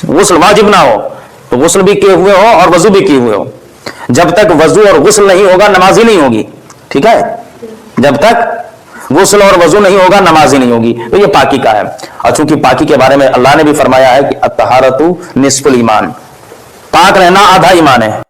गुस्ल वाजिब ना हो तो गुस्ल भी किए हुए हो और वजू भी किए हुए हो। जब तक वजू और गुस्ल नहीं होगा नमाज ही नहीं होगी, ठीक है। जब तक गुस्ल और वजू नहीं होगा नमाज ही नहीं होगी। तो ये पाकी का है। और चूंकि पाकी के बारे में अल्लाह ने भी फरमाया है कि अत्तहारतु निस्फुल ईमान, पाक रहना आधा ईमान है।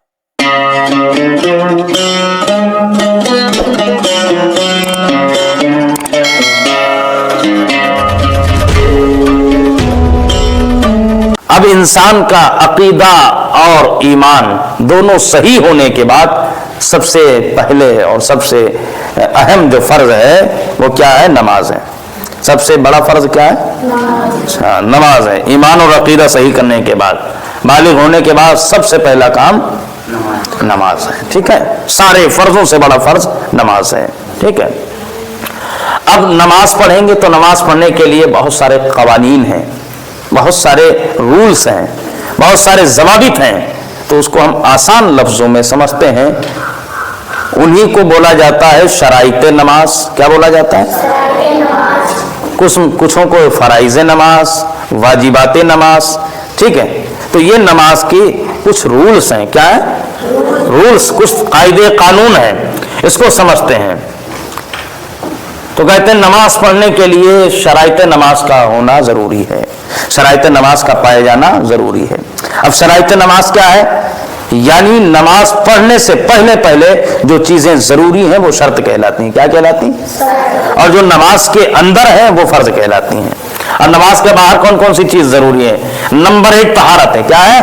अब इंसान का अकीदा और ईमान दोनों सही होने के बाद सबसे पहले और सबसे अहम जो फर्ज है वो क्या है? नमाज है। सबसे बड़ा फर्ज क्या है? अच्छा, नमाज है। ईमान और अकीदा सही करने के बाद, बालिग होने के बाद सबसे पहला काम नमाज है, ठीक है। सारे फर्जों से बड़ा फर्ज नमाज है, ठीक है। अब नमाज पढ़ेंगे तो नमाज पढ़ने के लिए बहुत सारे कवानीन हैं, बहुत सारे रूल्स हैं, बहुत सारे ज़वाबित हैं। तो उसको हम आसान लफ्जों में समझते हैं। उन्हीं को बोला जाता है शराइते नमाज। क्या बोला जाता है? कुछों को फराइज नमाज, वाजिबाते नमाज, ठीक है। तो ये नमाज की कुछ रूल्स हैं। क्या है? रूल्स, कुछ कायदे कानून हैं, इसको समझते हैं। तो कहते हैं नमाज पढ़ने के लिए शराइते नमाज का होना जरूरी है, शराइते नमाज का पाया जाना जरूरी है। अब शराइते नमाज क्या है? यानी नमाज पढ़ने से पहले पहले जो चीजें जरूरी हैं वो शर्त कहलाती हैं। क्या कहलाती हैं? और जो नमाज के अंदर है वो फर्ज कहलाती हैं। और नमाज के बाहर कौन कौन सी चीज जरूरी है? नंबर 1 तहारत है। क्या है?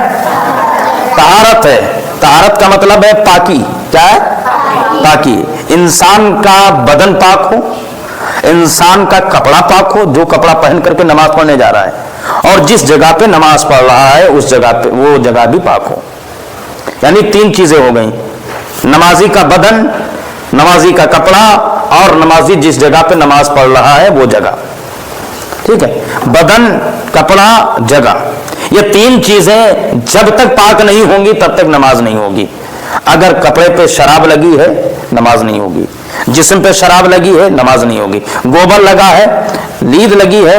तहारत है। तहारत का मतलब है पाकी। क्या है? पाकी। इंसान का बदन पाक हो, इंसान का कपड़ा पाक हो, जो कपड़ा पहन करके नमाज पढ़ने जा रहा है, और जिस जगह पे नमाज पढ़ रहा है उस जगह पे वो जगह भी पाक हो। यानी 3 चीजें हो गई, नमाजी का बदन, नमाजी का कपड़ा और नमाजी जिस जगह पे नमाज पढ़ रहा है वो जगह, ठीक है। बदन, कपड़ा, जगह, ये 3 चीजें जब तक पाक नहीं होंगी तब तक नमाज नहीं होगी। अगर कपड़े पे शराब लगी है नमाज नहीं होगी, जिस्म पे शराब लगी है नमाज नहीं होगी, गोबर लगा है, लीद लगी है,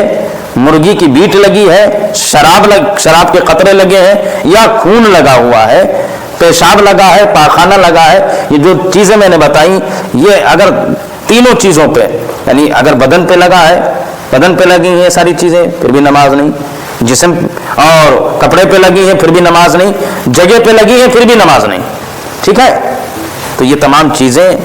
मुर्गी की बीट लगी है, शराब के कतरे लगे हैं, या खून लगा हुआ है, पेशाब लगा है, पाखाना लगा है, ये जो चीजें मैंने बताई, ये अगर तीनों चीजों पे, यानी अगर बदन पे लगा है, बदन पे लगी हैं सारी चीजें फिर भी नमाज नहीं, जिस्म और कपड़े पे लगी है फिर भी नमाज नहीं, जगह पे लगी है फिर भी नमाज नहीं, ठीक है। तो ये तमाम चीजें,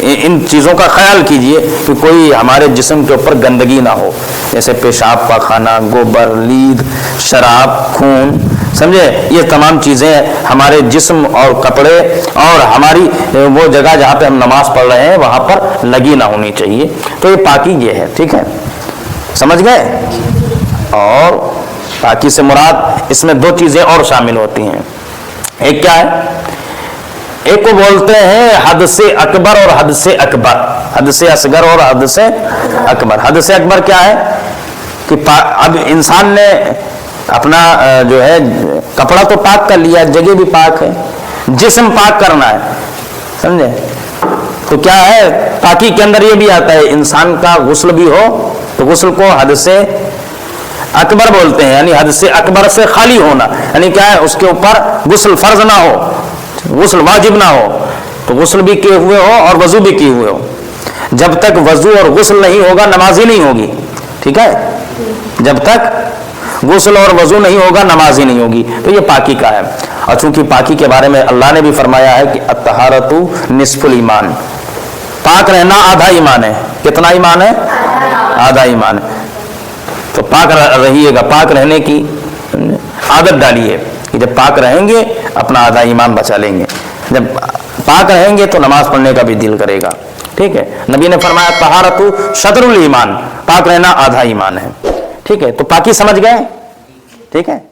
इन चीजों का ख्याल कीजिए कि कोई हमारे जिस्म के ऊपर गंदगी ना हो, जैसे पेशाब, पाखाना, गोबर, लीद, शराब, खून, समझे। ये तमाम चीजें हमारे जिस्म और कपड़े और हमारी वो जगह जहाँ पे हम नमाज पढ़ रहे हैं वहां पर लगी ना होनी चाहिए। तो ये पाकी ये है, ठीक है, समझ गए। और पाकी से मुराद इसमें 2 चीजें और शामिल होती हैं। एक क्या है? एक को बोलते हैं हद से अकबर और हद से अकबर, हद से असगर और हद से अकबर। हद से अकबर क्या है कि अब इंसान ने अपना जो है कपड़ा तो पाक कर लिया, जगह भी पाक है, जिस्म पाक करना है, समझे। तो क्या है, पाकी के अंदर ये भी आता है इंसान का गुस्ल भी हो तो गुस्ल को हद से अकबर बोलते हैं, यानी हद से अकबर से खाली होना, यानी क्या है, उसके ऊपर गुस्ल फर्ज ना हो, गुस्ल वाजिब ना हो, तो गुस्ल भी किए हुए हो और वजू भी किए हुए हो। जब तक वजू और गुस्ल नहीं होगा नमाज ही नहीं होगी, ठीक है। जब तक गुस्ल और वजू नहीं होगा नमाज ही नहीं होगी। तो ये पाकी का है। और चूंकि पाकी के बारे में अल्लाह ने भी फरमाया है कि अत्तहारतु निस्फुल ईमान, पाक रहना आधा ईमान है। कितना ईमान है? आधा ईमान है। तो पाक रहिएगा, पाक रहने की आदत डालिए कि जब पाक रहेंगे अपना आधा ईमान बचा लेंगे। जब पाक रहेंगे तो नमाज पढ़ने का भी दिल करेगा, ठीक है। नबी ने फरमाया तहारतु शतरुल ईमान, पाक रहना आधा ईमान है, ठीक है। तो पाकी समझ गए, ठीक है।